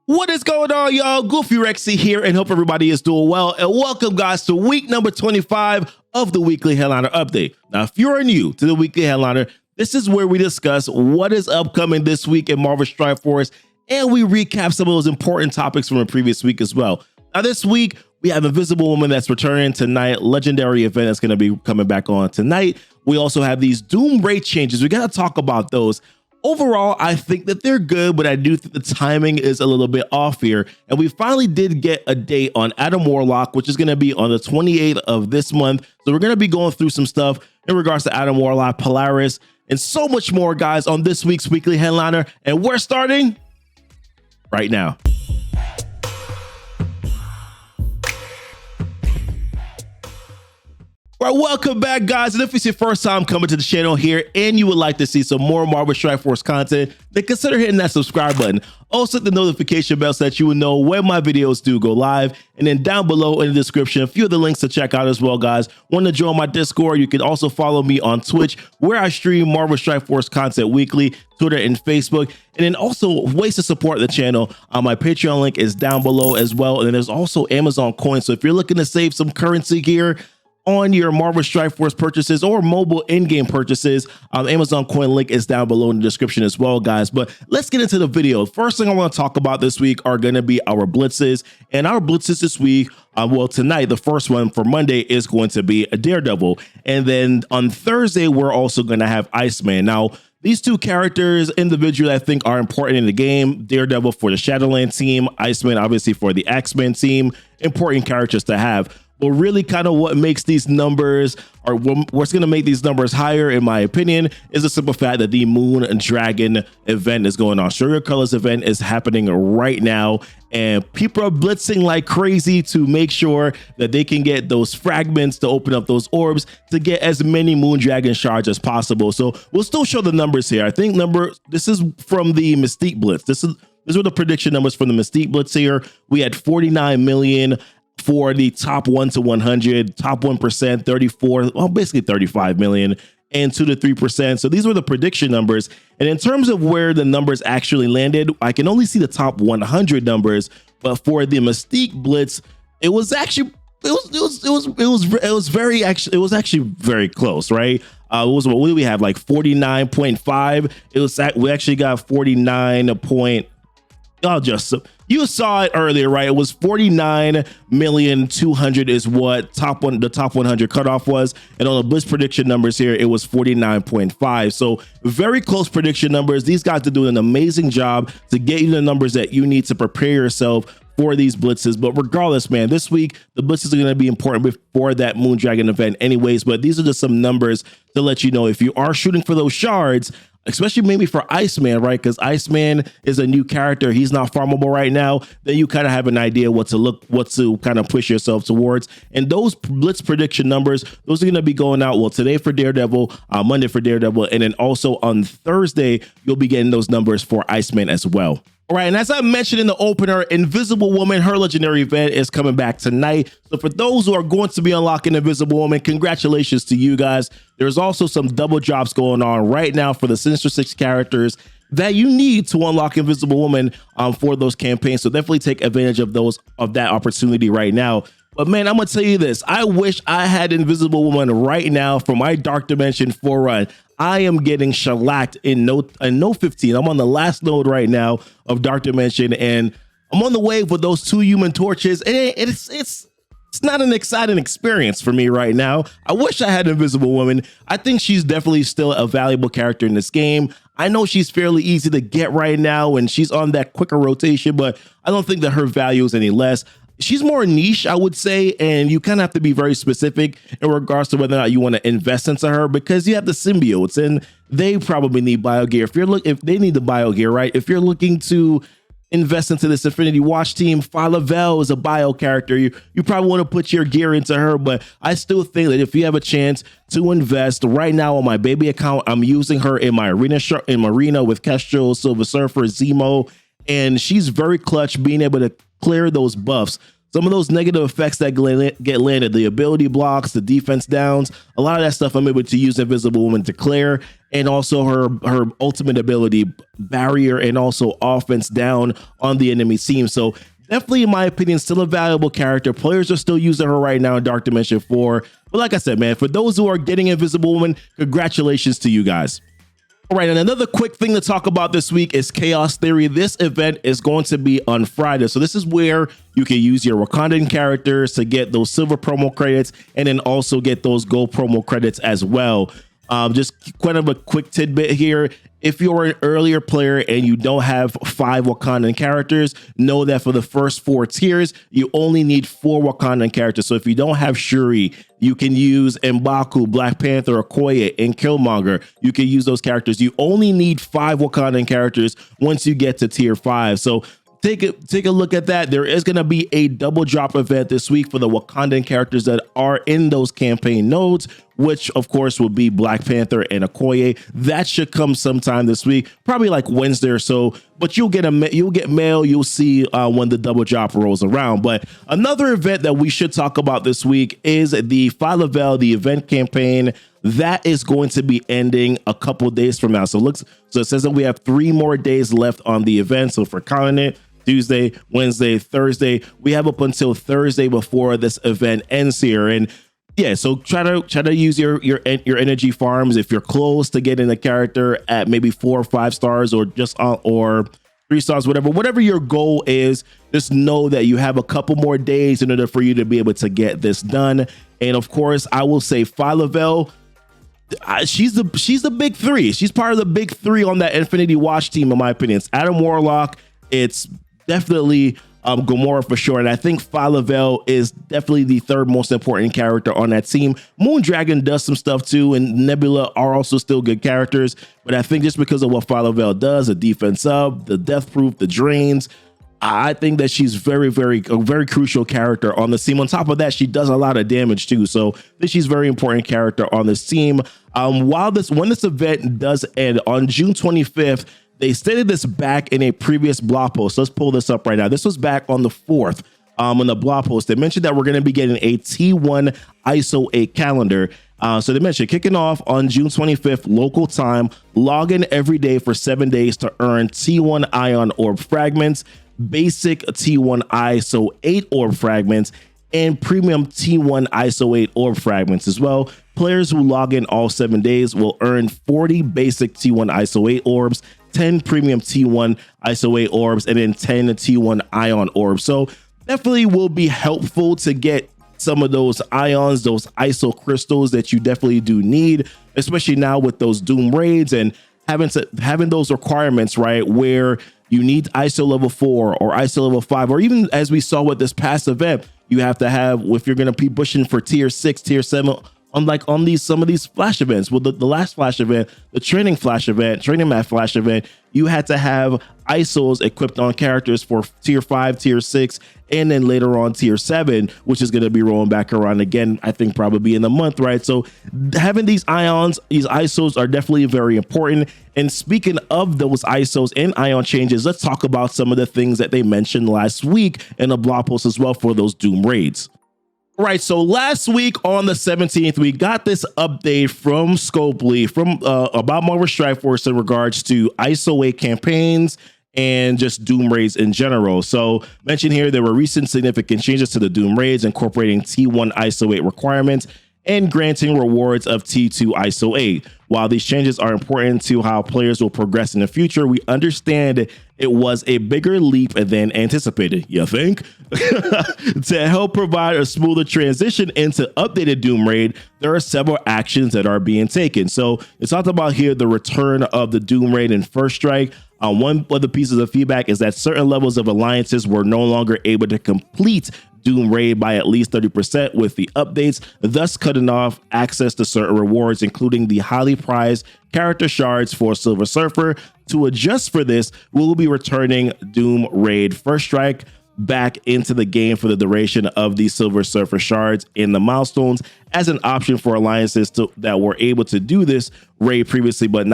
What is going on, y'all? GoofyRhexxi here, and hope everybody is doing well. And welcome, guys, to week number 25 of the Weekly Headliner Update. Now, if you're new to the Weekly Headliner, this is where we discuss what is upcoming this week in Marvel Strike Force, and we recap some of those important topics from the previous week as well. Now, this week, we have Invisible Woman that's returning tonight. Legendary event that's going to be coming back on tonight. We also have these Doom rate changes. We got to talk about those. Overall, I think that they're good, but I do think the timing is a little bit off here. And we finally did get a date on Adam Warlock, which is going to be on the 28th of this month. So we're going to be going through some stuff in regards to Adam Warlock, Polaris, and so much more, guys, on this week's Weekly Headliner. And we're starting right now. All right, welcome back, guys. And if it's your first time coming to the channel here and you would like to see some more Marvel Strike Force content, then consider hitting that subscribe button. Also, hit the notification bell so that you will know when my videos do go live. And then down below in the description, a few of the links to check out as well, guys. Want to join my Discord? You can also follow me on Twitch, where I stream Marvel Strike Force content weekly, Twitter and Facebook. And then also ways to support the channel. My Patreon link is down below as well. And then there's also Amazon coins. So if you're looking to save some currency here on your Marvel Strike Force purchases or mobile in-game purchases, Amazon coin link is down below in the description as well, guys. But let's get into the video. First thing I want to talk about this week are going to be our blitzes. And our blitzes this week, well, tonight, the first one for Monday is going to be a Daredevil. And then on Thursday, we're also going to have Iceman. Now, these two characters individually, I think, are important in the game. Daredevil for the Shadowland team, Iceman, obviously, for the X-Men team. Important characters to have. But really kind of what makes these numbers, or what's going to make these numbers higher, in my opinion, is the simple fact that the Moon and Dragon event is going on. Show Your Colors event is happening right now, and people are blitzing like crazy to make sure that they can get those fragments to open up those orbs to get as many Moon Dragon shards as possible. So we'll still show the numbers here. I think this is from the Mystique Blitz. These were the prediction numbers from the Mystique Blitz here. We had 49 million for the top 1 to 100, top 1%, 34, well, basically 35 million, and 2 to 3%. So these were the prediction numbers. And in terms of where the numbers actually landed, I can only see the top 100 numbers. But for the Mystique Blitz, it was actually very close, right? It was, what do we have, like 49.5? We actually got 49 point. You saw it earlier, right? It was 49,200,000 is what the top 100 cutoff was. And on the Blitz prediction numbers here, it was 49.5. So very close prediction numbers. These guys are doing an amazing job to get you the numbers that you need to prepare yourself for these blitzes. But regardless, man, this week, the blitzes are going to be important before that Moon Dragon event anyways. But these are just some numbers to let you know if you are shooting for those shards, especially maybe for Iceman, right? Because Iceman is a new character. He's not farmable right now. Then you kind of have an idea what to kind of push yourself towards. And those Blitz prediction numbers, those are going to be going out, well, today for Daredevil, Monday for Daredevil, and then also on Thursday, you'll be getting those numbers for Iceman as well. All right, and as I mentioned in the opener, Invisible Woman, her legendary event is coming back tonight. So for those who are going to be unlocking Invisible Woman, congratulations to you guys. There's also some double drops going on right now for the Sinister Six characters that you need to unlock Invisible Woman for those campaigns. So definitely take advantage of that opportunity right now. But man, I'm gonna tell you this. I wish I had Invisible Woman right now for my Dark Dimension 4 run. I am getting shellacked in node 15. I'm on the last node right now of Dark Dimension, and I'm on the wave with those 2 Human Torches. And it's not an exciting experience for me right now. I wish I had Invisible Woman. I think she's definitely still a valuable character in this game. I know she's fairly easy to get right now, and she's on that quicker rotation, but I don't think that her value is any less. She's more niche, I would say, and you kind of have to be very specific in regards to whether or not you want to invest into her, because you have the symbiotes and they probably need biogear. If they need the biogear, right? If you're looking to invest into this Infinity Watch team, Falavel is a bio character. You probably want to put your gear into her, but I still think that if you have a chance to invest right now on my baby account, I'm using her in my arena with Kestrel, Silver Surfer, Zemo, and she's very clutch, being able to clear those buffs. Some of those negative effects that get landed, the ability blocks, the defense downs, a lot of that stuff I'm able to use Invisible Woman to clear. and also her ultimate ability, barrier, and also offense down on the enemy team. So definitely, in my opinion, still a valuable character. Players are still using her right now in Dark Dimension 4. But like I said, man, for those who are getting Invisible Woman, congratulations to you guys. All right, and another quick thing to talk about this week is Chaos Theory. This event is going to be on Friday. So this is where you can use your Wakandan characters to get those silver promo credits and then also get those gold promo credits as well. Just kind of a quick tidbit here. If you're an earlier player and you don't have 5 Wakandan characters, know that for the first 4 tiers, you only need 4 Wakandan characters. So if you don't have Shuri, you can use M'Baku, Black Panther, Okoye, and Killmonger. You can use those characters. You only need 5 Wakandan characters once you get to tier 5. So take a look at that. There is going to be a double drop event this week for the Wakandan characters that are in those campaign nodes, which of course will be Black Panther and Okoye. That should come sometime this week, probably like Wednesday or so. But you'll get mail. You'll see when the double drop rolls around. But another event that we should talk about this week is the Falavel, the event campaign. That is going to be ending a couple days from now. So it says that we have 3 more days left on the event. So for counting it, Tuesday, Wednesday, Thursday, we have up until Thursday before this event ends here. And yeah, so try to use your energy farms if you're close to getting the character at maybe 4 or 5 stars or just or 3 stars, whatever your goal is. Just know that you have a couple more days in order for you to be able to get this done. And of course, I will say Falavel, she's the big 3. She's part of the big 3 on that Infinity Watch team, in my opinion. It's Adam Warlock. It's definitely Gamora for sure. And I think Falavel is definitely the 3rd most important character on that team. Moondragon does some stuff too, and Nebula are also still good characters. But I think just because of what Falavel does, the defense up, the death proof, the drains, I think that she's a very crucial character on the team. On top of that, she does a lot of damage too. So I think she's a very important character on this team. When this event does end on June 25th, they stated this back in a previous blog post. Let's pull this up right now. This was back on the 4th. On the blog post, they mentioned that we're going to be getting a T1 ISO 8 calendar. So they mentioned kicking off on June 25th local time. Log in every day for 7 days to earn T1 Ion Orb fragments, basic T1 ISO 8 orb fragments, and premium T1 ISO 8 orb fragments as well. Players who log in all 7 days will earn 40 basic T1 ISO 8 orbs, 10 premium T1 ISO 8 orbs, and then 10 T1 Ion orbs. So definitely will be helpful to get some of those ions, those ISO crystals that you definitely do need, especially now with those Doom raids and having those requirements, right, where you need ISO level 4 or ISO level 5, or even as we saw with this past event, you have to have, if you're going to be pushing for tier 6, tier 7, on some of these flash events. Well, the last flash event, the training mat flash event, you had to have ISOs equipped on characters for tier 5, tier 6, and then later on tier 7, which is going to be rolling back around again, I think probably in a month, right? So having these ions, these ISOs are definitely very important. And speaking of those ISOs and ion changes, let's talk about some of the things that they mentioned last week in a blog post as well for those Doom raids. Right, so last week on the 17th, we got this update from Scopely about Marvel Strike Force in regards to ISO 8 campaigns and just Doom raids in general. So mentioned here, there were recent significant changes to the Doom raids, incorporating T1 ISO 8 requirements and granting rewards of T2 ISO 8. While these changes are important to how players will progress in the future, we understand it was a bigger leap than anticipated, you think? To help provide a smoother transition into updated Doom Raid, there are several actions that are being taken. So it's talked about here the return of the Doom Raid in First Strike. One of the pieces of feedback is that certain levels of alliances were no longer able to complete Doom Raid by at least 30% with the updates, thus cutting off access to certain rewards, including the highly prized character shards for Silver Surfer. To adjust for this, we will be returning Doom Raid First Strike back into the game for the duration of the Silver Surfer shards in the milestones as an option for alliances that were able to do this raid previously but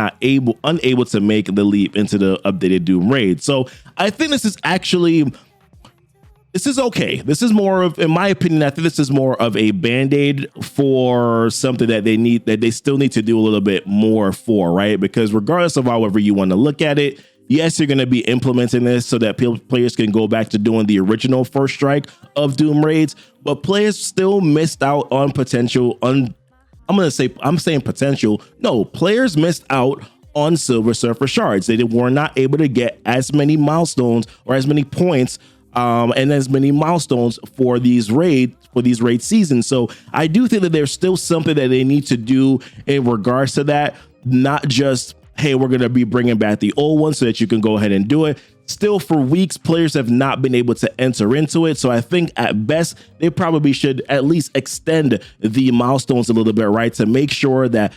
unable to make the leap into the updated Doom Raid. So I think this is actually this is okay. This is more of, in my opinion, I think this is more of a band-aid for something that they still need to do a little bit more for, right? Because regardless of however you want to look at it, yes, you're going to be implementing this so that players can go back to doing the original first strike of Doom raids, but players still missed out on potential. I'm saying potential. No, players missed out on Silver Surfer shards. They were not able to get as many milestones or as many points and as many milestones for these raid seasons. So I do think that there's still something that they need to do in regards to that. Not just, hey, we're going to be bringing back the old one so that you can go ahead and do it. Still, for weeks, players have not been able to enter into it. So I think at best, they probably should at least extend the milestones a little bit, right? To make sure that,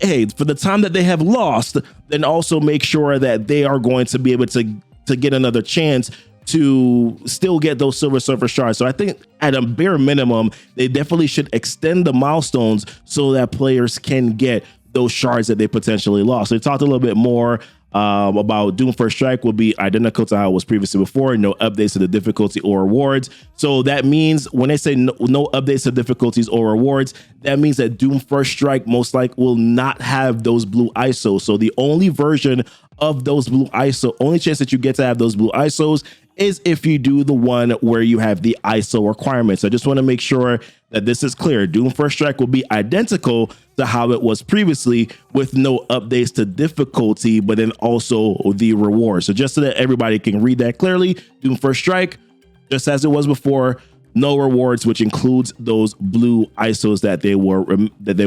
hey, for the time that they have lost, then also make sure that they are going to be able to get another chance to still get those Silver Surfer shards. So I think at a bare minimum, they definitely should extend the milestones so that players can get those shards that they potentially lost. So they talked a little bit more about Doom First Strike will be identical to how it was previously before, no updates to the difficulty or rewards. So that means when they say no updates to difficulties or rewards, that means that Doom First Strike most likely will not have those blue ISOs. So the only version of those blue ISO, only chance that you get to have those blue ISOs is if you do the one where you have the ISO requirements. I just want to make sure that this is clear. Doom First Strike will be identical to how it was previously with no updates to difficulty, but then also the rewards. So just so that everybody can read that clearly, Doom First Strike, just as it was before, no rewards, which includes those blue ISOs that they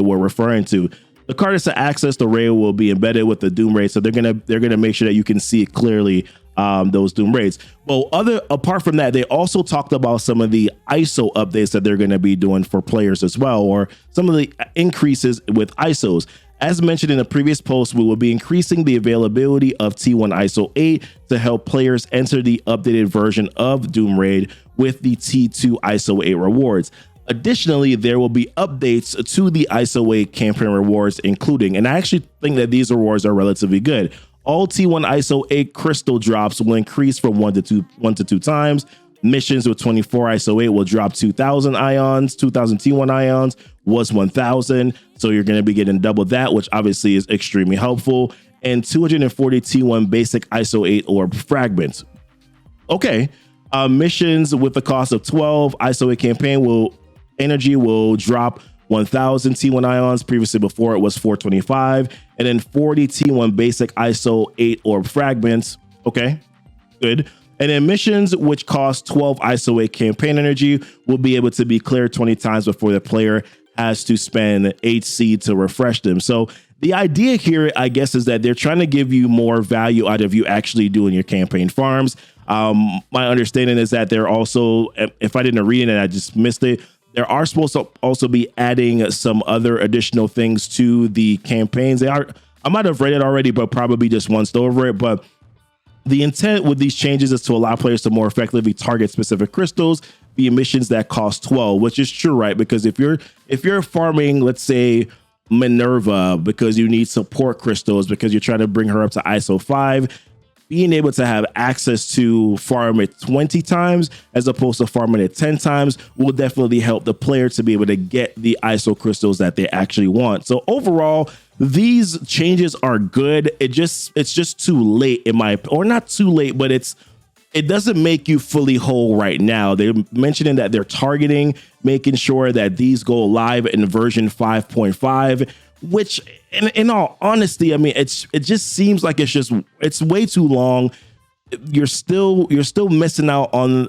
were referring to. The card is to access the raid will be embedded with the Doom raid, so they're gonna make sure that you can see it clearly, those Doom raids. But apart from that, they also talked about some of the ISO updates that they're gonna be doing for players as well, or some of the increases with ISOs. As mentioned in the previous post, we will be increasing the availability of T1 ISO 8 to help players enter the updated version of Doom Raid with the T2 ISO 8 rewards. Additionally, there will be updates to the ISO 8 campaign rewards, including, and I actually think that these rewards are relatively good. All T1 ISO 8 crystal drops will increase from 1 to 2 times. Missions with 24 ISO 8 will drop 2,000 ions. 2,000 T1 ions was 1,000. So you're going to be getting double that, which obviously is extremely helpful. And 240 T1 basic ISO 8 orb fragments. Okay. Missions with the cost of 12 ISO 8 campaign energy will drop 1,000 T1 ions. Previously, before it was 425, and then 40 T1 basic ISO 8 orb fragments. Okay, good. And then missions which cost 12 ISO 8 campaign energy will be able to be cleared 20 times before the player has to spend HC to refresh them. So the idea here, I guess, is that they're trying to give you more value out of you actually doing your campaign farms. My understanding is that they're also, if I didn't read it and I just missed it, there are supposed to also be adding some other additional things to the campaigns. I might have read it already, but probably just once over it. But the intent with these changes is to allow players to more effectively target specific crystals via missions that cost 12, which is true, right? Because if you're farming, let's say Minerva, because you need support crystals, because you're trying to bring her up to ISO 5, being able to have access to farm it 20 times as opposed to farming it 10 times will definitely help the player to be able to get the ISO crystals that they actually want. So overall, these changes are good. It's just too late or not too late, but it doesn't make you fully whole right now. They're mentioning that they're targeting, making sure that these go live in version 5.5, which in all honesty, I mean, it just seems like it's way too long. You're still missing out on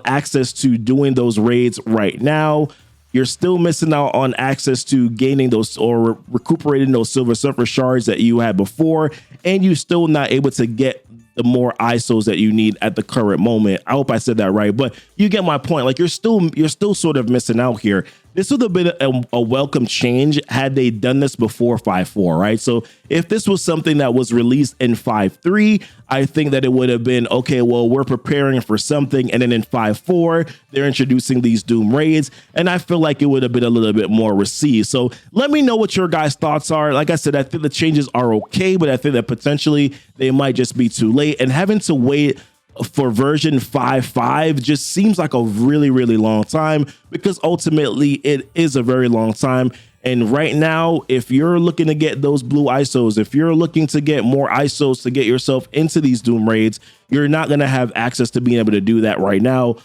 access to doing those raids right now. You're still missing out on access to gaining those or recuperating those Silver Surfer shards that you had before, and you're still not able to get the more ISOs that you need at the current moment. I hope I said that right, but you get my point. Like you're still sort of missing out here. This would have been a welcome change had they done this before 5.4, right? So if this was something that was released in 5.3, I think that it would have been, okay, well, we're preparing for something. And then in 5.4, they're introducing these Doom raids. And I feel like it would have been a little bit more received. So let me know what your guys' thoughts are. Like I said, I think the changes are okay, but I think that potentially they might just be too late. And having to wait for version 5.5 just seems like a really, really long time, because ultimately it is a very long time. And right now, if you're looking to get those blue ISOs, if you're looking to get more ISOs to get yourself into these Doom raids, you're not going to have access to being able to do that right now.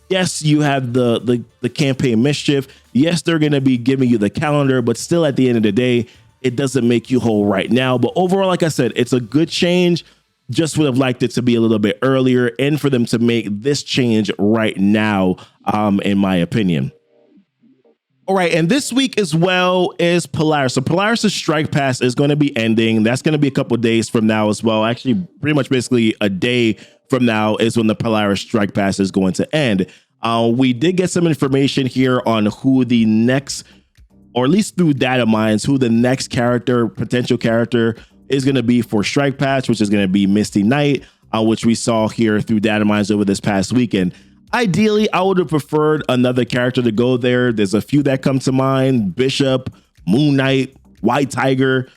Yes, you have the campaign mischief. Yes, they're going to be giving you the calendar, but still at the end of the day, it doesn't make you whole right now. But overall, like I said, it's a good change. Just would have liked it to be a little bit earlier and for them to make this change right now, in my opinion. All right, and this week as well is Polaris. So Polaris' Strike Pass is going to be ending. That's going to be a couple of days from now as well. Actually, pretty much basically a day from now is when the Polaris Strike Pass is going to end. We did get some information here on who the next, or at least through data mines, who the next character, potential character is going to be for Strike Pass, which is going to be Misty Knight, which we saw here through data mines over this past weekend. Ideally, I would have preferred another character to go there. There's a few that come to mind: Bishop, Moon Knight, White Tiger.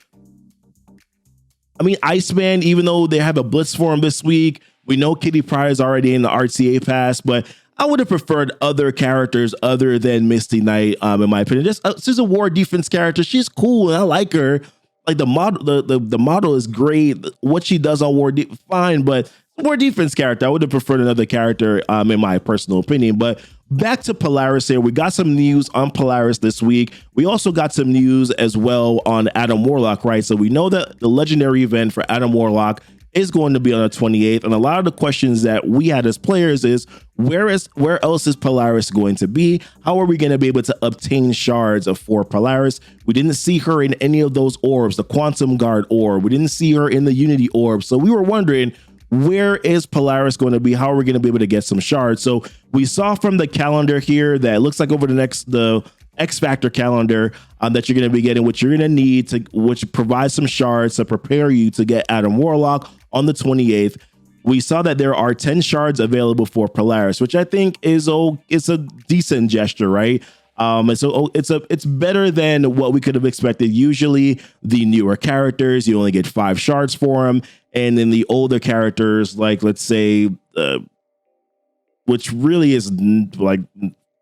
I mean, Iceman, even though they have a Blitz for him this week, we know Kitty Pryde is already in the RTA pass, but I would have preferred other characters other than Misty Knight, in my opinion. She's a war defense character. She's cool, and I like her. Like the model is great. What she does on war, fine, but war defense character, I would have preferred another character, in my personal opinion. But back to Polaris here. We got some news on Polaris this week. We also got some news as well on Adam Warlock, right? So we know that the legendary event for Adam Warlock is going to be on the 28th. And a lot of the questions that we had as players is, where else is Polaris going to be? How are we going to be able to obtain shards for Polaris? We didn't see her in any of those orbs, the Quantum Guard orb. We didn't see her in the Unity orb. So we were wondering, where is Polaris going to be? How are we going to be able to get some shards? So we saw from the calendar here that it looks like over the X Factor calendar that you're going to be getting, what you're going to need to, which provides some shards to prepare you to get Adam Warlock on the 28th. We saw that there are 10 shards available for Polaris, which I think is it's a decent gesture, right? And so it's better than what we could have expected. Usually the newer characters, you only get 5 shards for them. And then the older characters, like let's say, which really is like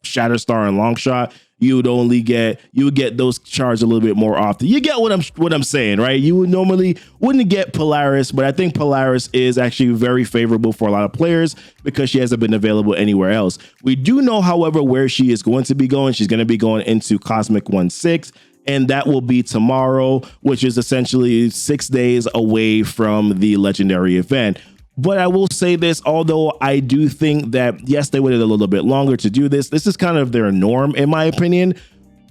Shatterstar and Longshot, you would get those shards a little bit more often. You get what I'm saying, right? You would normally wouldn't get Polaris, but I think Polaris is actually very favorable for a lot of players because she hasn't been available anywhere else. We do know, however, where she is going to be going. She's going to be going into Cosmic 1/6, and that will be tomorrow, which is essentially 6 days away from the legendary event. But I will say this, although I do think that, yes, they waited a little bit longer to do this. This is kind of their norm, in my opinion.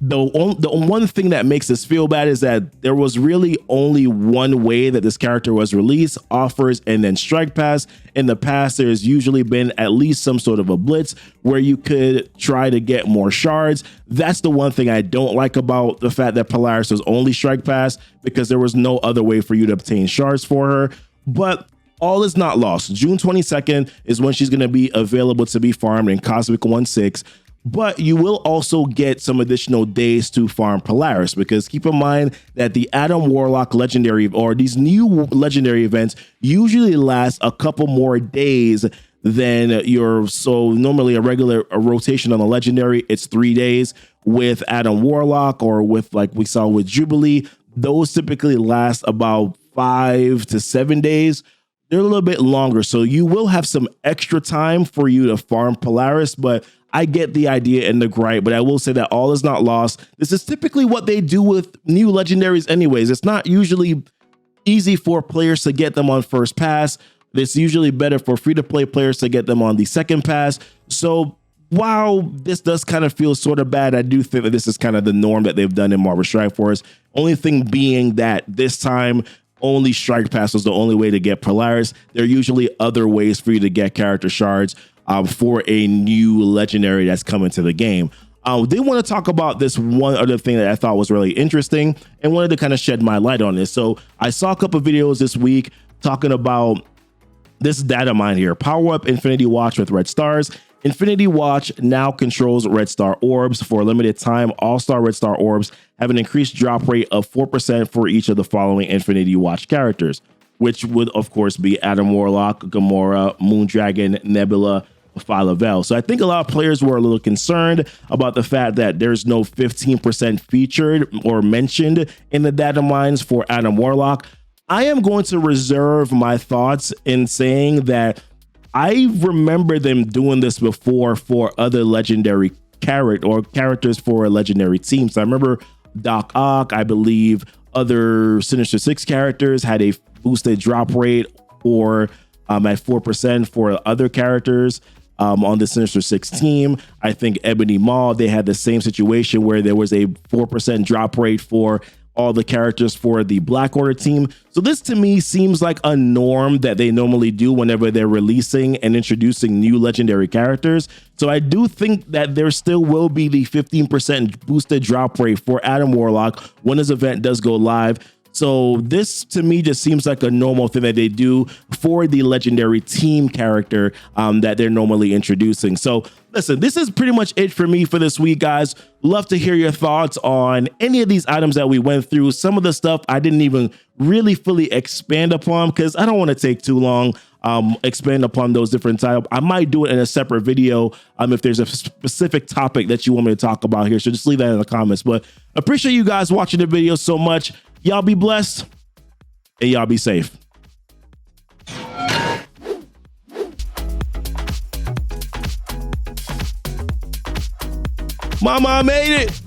The one thing that makes us feel bad is that there was really only one way that this character was released: offers and then Strike Pass. In the past, there's usually been at least some sort of a blitz where you could try to get more shards. That's the one thing I don't like about the fact that Polaris was only Strike Pass, because there was no other way for you to obtain shards for her. But all is not lost. June 22nd is when she's going to be available to be farmed in Cosmic 1/6. But you will also get some additional days to farm Polaris, because keep in mind that the Adam Warlock legendary, or these new legendary events, usually last a couple more days than normally a rotation on a legendary, it's 3 days. With Adam Warlock, or with, like we saw with Jubilee, those typically last about 5 to 7 days. They're a little bit longer, so you will have some extra time for you to farm Polaris, but I get the idea and the gripe. But I will say that all is not lost. This is typically what they do with new legendaries anyways. It's not usually easy for players to get them on first pass. It's usually better for free-to-play players to get them on the second pass. So while this does kind of feel sort of bad, I do think that this is kind of the norm that they've done in Marvel Strike Force. Only thing being that this time, only Strike Pass was the only way to get Polaris. There are usually other ways for you to get character shards for a new legendary that's coming to the game. They want to talk about this one other thing that I thought was really interesting and wanted to kind of shed my light on this. So I saw a couple of videos this week talking about this data mine here. Power up Infinity Watch with red stars. Infinity Watch now controls red star orbs for a limited time. All-star red star orbs have an increased drop rate of 4% for each of the following Infinity Watch characters: which would, of course, be Adam Warlock, Gamora, Moondragon, Nebula, Phyla-Vell. So I think a lot of players were a little concerned about the fact that there's no 15% featured or mentioned in the data mines for Adam Warlock. I am going to reserve my thoughts in saying that I remember them doing this before for other legendary characters for a legendary team. So I remember Doc Ock, I believe other Sinister Six characters had a boosted drop rate or at 4% for other characters on the Sinister Six team. I think Ebony Maw, they had the same situation where there was a 4% drop rate for all the characters for the Black Order team. So this to me seems like a norm that they normally do whenever they're releasing and introducing new legendary characters. So I do think that there still will be the 15% boosted drop rate for Adam Warlock when his event does go live. So this to me just seems like a normal thing that they do for the legendary team character that they're normally introducing. So listen, this is pretty much it for me for this week, guys. Love to hear your thoughts on any of these items that we went through. Some of the stuff I didn't even really fully expand upon because I don't want to take too long expand upon those different types. I might do it in a separate video if there's a specific topic that you want me to talk about here. So just leave that in the comments. But appreciate you guys watching the video so much. Y'all be blessed and y'all be safe. Mama, I made it.